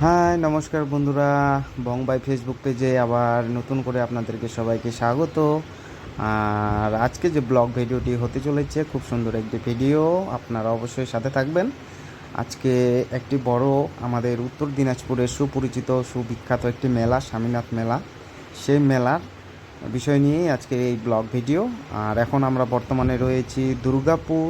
High নমস্কার বন্ধুরা, বং by Facebook পেজে আবার নতুন করে আপনাদেরকে সবাইকে স্বাগত। আর আজকে যে ব্লগ ভিডিওটি হতে চলেছে খুব সুন্দর একটি ভিডিও, আপনারা অবশ্যই সাথে থাকবেন। আজকে একটি বড় আমাদের উত্তর দিনাজপুরের সুপরিচিত সুবিখ্যাত একটি মেলা, স্বামীনাথ মেলা, সেই মেলার বিষয় নিয়েই আজকে এই ব্লগ ভিডিও। আর এখন আমরা বর্তমানে রয়েছি দুর্গাপুর,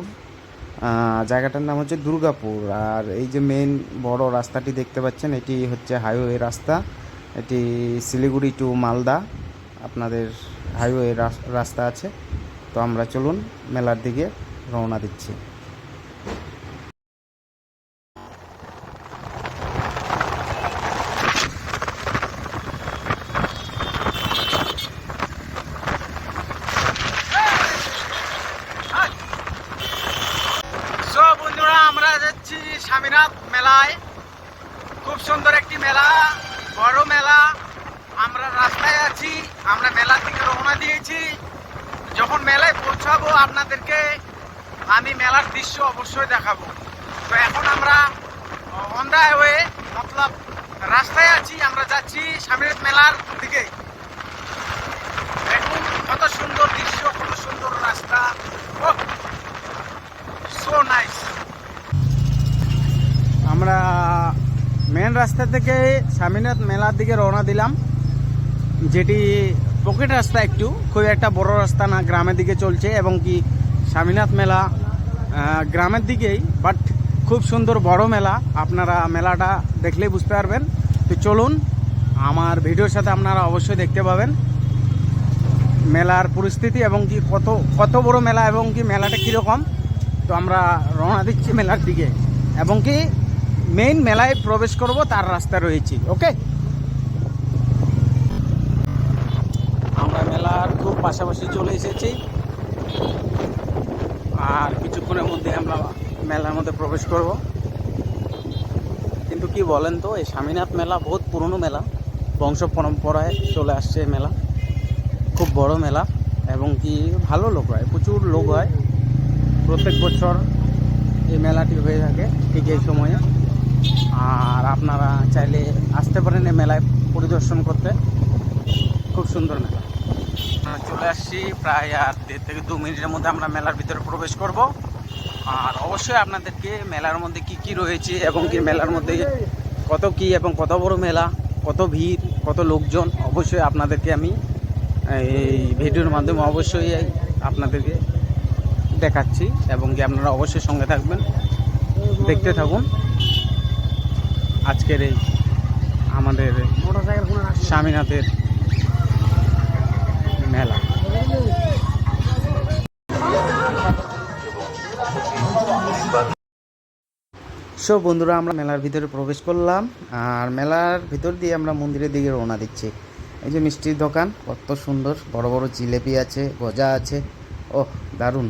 জায়গাটার নাম হচ্ছে দুর্গাপুর। আর এই যে মেন বড় রাস্তাটি দেখতে পাচ্ছেন, এটি হচ্ছে হাইওয়ে রাস্তা। এটি শিলিগুড়ি টু মালদা আপনাদের হাইওয়ে রাস্তা আছে। তো আমরা চলুন মেলার দিকে রওনা দিচ্ছি। বন্ধুরা, আমরা যাচ্ছি স্বামীনাথ মেলায়। খুব সুন্দর একটি মেলা, বড় মেলা। আমরা রাস্তায় আছি, আমরা মেলার দিকে রওনা দিয়েছি। যখন মেলায় পৌঁছাবো আপনাদেরকে আমি মেলার দৃশ্য অবশ্যই দেখাবো। তো এখন আমরা অন দ্য হাইওয়ে, মতলব রাস্তায় আছি, আমরা যাচ্ছি স্বামীনাথ মেলার দিকে। দেখুন কত সুন্দর দৃশ্য, কত সুন্দর রাস্তা, সো নাইস। আমরা মেন রাস্তা থেকে স্বামীনাথ মেলার দিকে রওনা দিলাম, যেটি পকেট রাস্তা, একটু খুব একটা বড় রাস্তা না, গ্রামের দিকে চলছে। এবং কি স্বামীনাথ মেলা গ্রামের দিকেই, বাট খুব সুন্দর বড় মেলা। আপনারা মেলাটা দেখলেই বুঝতে পারবেন। তো চলুন, আমার ভিডিওর সাথে আপনারা অবশ্যই দেখতে পাবেন মেলার পরিস্থিতি এবং কি কত বড় মেলা এবং কি মেলাটা কীরকম। তো আমরা রওনা দিচ্ছি মেলার দিকে, এবং কি মেইন মেলায় প্রবেশ করব তার রাস্তা রয়েছে। ওকে, আমরা মেলার খুব পাশাপাশি চলে এসেছি, আর কিছুক্ষণের মধ্যে আমরা মেলার মধ্যে প্রবেশ করব। কিন্তু কি বলেন তো, এই স্বামীনাথ মেলা বহুত পুরনো মেলা, বংশ পরম্পরায় চলে আসছে এই মেলা। খুব বড় মেলা এবং কি ভালো লোক হয়, প্রচুর লোক হয়। প্রত্যেক বছর এই মেলাটি হয়ে থাকে ঠিক এই সময়ে। আর আপনারা চাইলে আসতে পারেন এই মেলায় পরিদর্শন করতে, খুব সুন্দর মেলা। আমরা চলে আসছি, প্রায় আর 1.5 থেকে 2 মিনিটের মধ্যে আমরা মেলার ভিতরে প্রবেশ করব। আর অবশ্যই আপনাদেরকে মেলার মধ্যে কি কি রয়েছে এবং কি মেলার মধ্যে কত কি এবং কত বড় মেলা, কত ভিড়, কত লোকজন, অবশ্যই আপনাদেরকে আমি এই ভিডিওর মাধ্যমে অবশ্যই আপনাদেরকে দেখাচ্ছি। এবং কি আপনারা অবশ্যই সঙ্গে থাকবেন, দেখতে থাকুন আজকের এই আমাদের স্বামীনাথের মেলা। সো বন্ধুরা, আমরা মেলার ভিতরে প্রবেশ করলাম, আর মেলার ভিতর দিয়ে আমরা মন্দিরের দিকে রওনা দিচ্ছি। এই যে মিষ্টির দোকান, কত সুন্দর বড় বড় জিলেপি আছে, গজা আছে, ও দারুণ।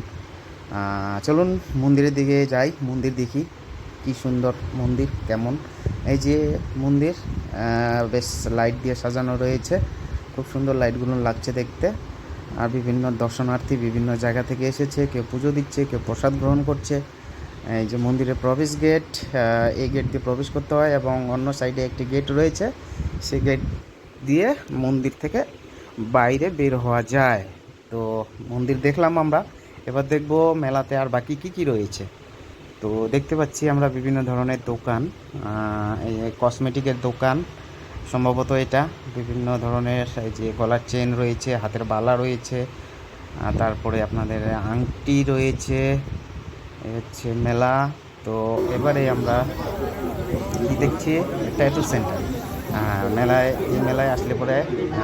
চলুন মন্দিরের দিকে যাই, মন্দির দেখি কি সুন্দর মন্দির, কেমন। এই যে মন্দির, বেশ লাইট দিয়ে সাজানো রয়েছে, খুব সুন্দর লাইটগুলো লাগছে দেখতে। আর বিভিন্ন দর্শনার্থী বিভিন্ন জায়গা থেকে এসেছে, কেউ পুজো দিচ্ছে, কেউ প্রসাদ গ্রহণ করছে। এই যে মন্দিরের প্রবেশ গেট, এই গেট দিয়ে প্রবেশ করতে হয় এবং অন্য সাইডে একটি গেট রয়েছে, সেই গেট দিয়ে মন্দির থেকে বাইরে বের হওয়া যায়। তো মন্দির দেখলাম আমরা, এবার দেখব মেলাতে আর বাকি কি কি রয়েছে। তো দেখতে পাচ্ছি আমরা বিভিন্ন ধরনের দোকান, এই কসমেটিকের দোকান সম্ভবত এটা। বিভিন্ন ধরনের এই যে গলার চেন রয়েছে, হাতের বালা রয়েছে, তারপরে আপনাদের আংটি রয়েছে। এই হচ্ছে মেলা। তো এবারে আমরা কি দেখছি, ট্যাটু সেন্টার। এই মেলায় আসলে পরে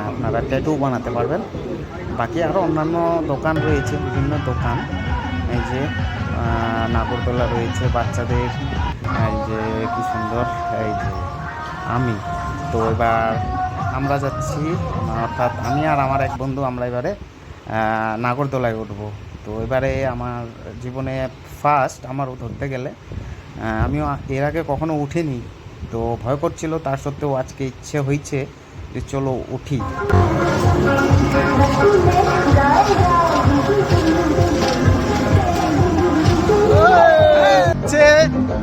আপনারা ট্যাটু বানাতে পারবেন। বাকি আরও অন্যান্য দোকান রয়েছে, বিভিন্ন দোকান। এই যে নাগরদোলা রয়েছে বাচ্চাদের, এই যে কি সুন্দর, এই যে আমি। তো এবার আমরা যাচ্ছি, অর্থাৎ আমি আর আমার এক বন্ধু, আমরা এবারে নাগরদোলায় উঠবো। তো এবারে আমার জীবনে ফার্স্ট আমার ধরতে গেলে, আমিও এর আগে কখনো উঠিনি, তো ভয় করছিল, তার সত্ত্বেও আজকে ইচ্ছে হয়েছে যে চলো উঠি।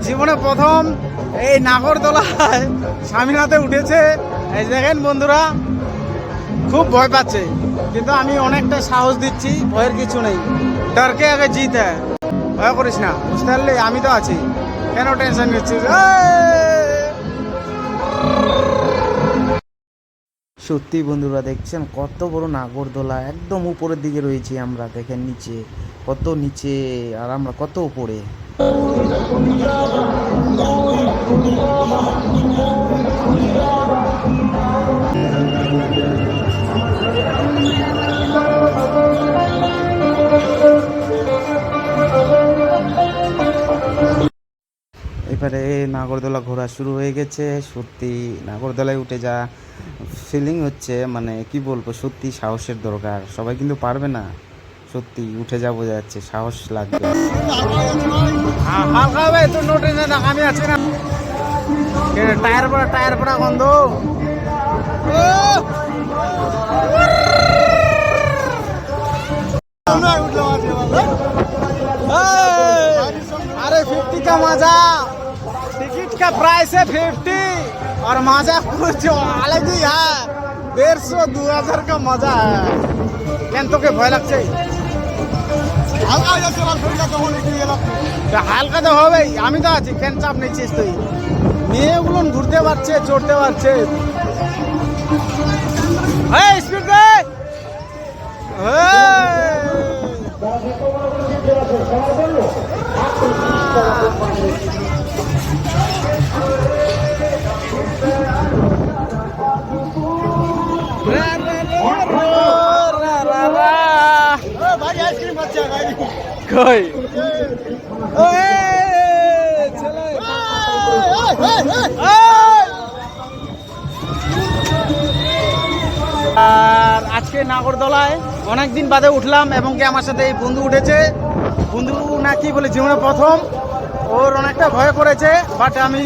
জীবনে প্রথম এই নাগরদোলায় স্বামীনাথে উঠেছে। এই দেখেন বন্ধুরা, খুব ভয় পাচ্ছে, কিন্তু আমি অনেকটা সাহস দিচ্ছি, ভয়ের কিছু নেই। ডরকে আগে জিত হ্যাঁ, ভয় করিস না, বুঝতে পারলি? আমি তো আছি, কেন টেনশন নিচ্ছিস? সত্যি বন্ধুরা, দেখছেন কত বড় নাগরদোলা, একদম উপরের দিকে রয়েছি আমরা। দেখেন নিচে কত নিচে, আর আমরা কত উপরে। এবারে নাগরদোলা ঘোরা শুরু হয়ে গেছে। সত্যি নাগরদোলায় উঠে যা ফিলিং হচ্ছে, মানে কি বলবো, সত্যি সাহসের দরকার। সবাই কিন্তু পারবে না, সত্যি উঠে যা বোঝা যাচ্ছে, সাহস লাগবে। হালকা হবে তো, নোটে না, আমি আছি না। টায়ার পড়া গন্ধ। अरे 50 का मजा, टिकट का प्राइस है 50 और मजा कुछ अलग ही है। 150-2000 का मजा है। কেন তোকে ভয় লাগছে? হালকা তো হবেই, আমি তো আছি, কেন চাপ নিচ্ছিস তুই? মেয়েগুলো ঘুরতে পারছে, চড়তে পারছে। স্পিড দে। কই আর আজকে নাগরদোলায় অনেকদিন বাদে উঠলাম, এবং কি আমার সাথে এই বন্ধু উঠেছে। বন্ধু না কি বলে, জীবনে প্রথম। ওর অনেকটা ভয় করেছে, বাট আমি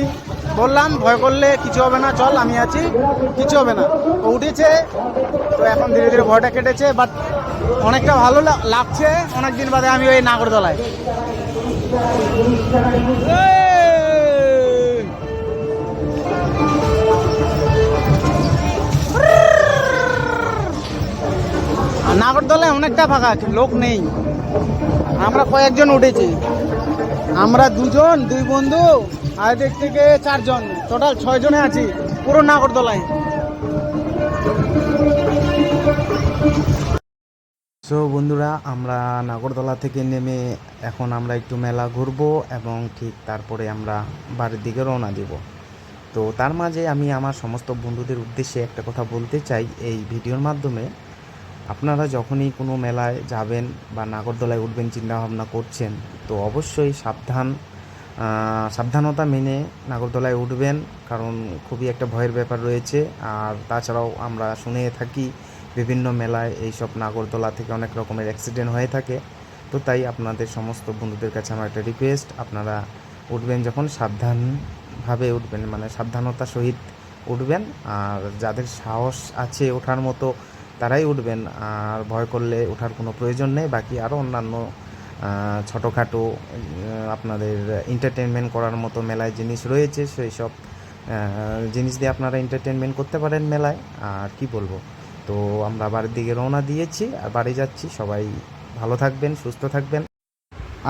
বললাম ভয় করলে কিছু হবে না, চল আমি আছি, কিছু হবে না। ও উঠেছে, তো এখন ধীরে ধীরে ভয়টা কেটেছে, বাট অনেকটা ভালো লাগছে অনেকদিন বাদে আমি ওই নাগরদোলায়। নাগরদোলায় অনেকটা ফাঁকা, লোক নেই। আমরা কয়েকজন উঠেছি, আমরা দুজন, দুই বন্ধু, আর দিক থেকে 4 জন, টোটাল 6 জনে আছি পুরো নাগরদোলায়। সো বন্ধুরা, আমরা নাগরদোলা থেকে নেমে এখন আমরা একটু মেলা ঘুরবো, এবং ঠিক তারপরে আমরা বাড়ির দিকে রওনা দেব। তো তার মাঝে আমি আমার সমস্ত বন্ধুদের উদ্দেশ্যে একটা কথা বলতে চাই এই ভিডিওর মাধ্যমে। আপনারা যখনই কোনো মেলায় যাবেন বা নাগরদোলায় উঠবেন চিন্তাভাবনা করছেন, তো অবশ্যই সাবধানতা মেনে নাগরদোলায় উঠবেন, কারণ খুবই একটা ভয়ের ব্যাপার রয়েছে। আর তাছাড়াও আমরা শুনে থাকি বিভিন্ন মেলায় এইসব নাগরদোলা থেকে অনেক রকমের অ্যাক্সিডেন্ট হয়ে থাকে। তো তাই আপনাদের সমস্ত বন্ধুদের কাছে আমার একটা রিকোয়েস্ট, আপনারা উঠবেন যখন সাবধানভাবে উঠবেন, মানে সাবধানতার সহিত উঠবেন। আর যাদের সাহস আছে ওঠার মতো তারাই উঠবেন, আর ভয় করলে ওঠার কোনো প্রয়োজন নেই। বাকি আরও অন্যান্য ছোটোখাটো আপনাদের এন্টারটেনমেন্ট করার মতো মেলায় জিনিস রয়েছে, সেই সব জিনিস দিয়ে আপনারা এন্টারটেনমেন্ট করতে পারেন মেলায়। আর কি বলবো, তো আমরা বাড়ির দিকে রওনা দিয়েছি আর বাড়ি যাচ্ছি। সবাই ভালো থাকবেন, সুস্থ থাকবেন।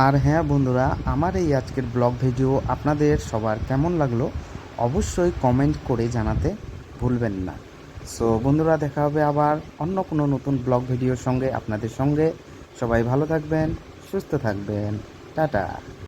আর হ্যাঁ বন্ধুরা, আমার এই আজকের ব্লগ ভিডিও আপনাদের সবার কেমন লাগলো অবশ্যই কমেন্ট করে জানাতে ভুলবেন না। সো বন্ধুরা, দেখা হবে আবার অন্য কোনো নতুন ব্লগ ভিডিওর সঙ্গে আপনাদের সঙ্গে। সবাই ভালো থাকবেন, সুস্থ থাকবেন, টাটা।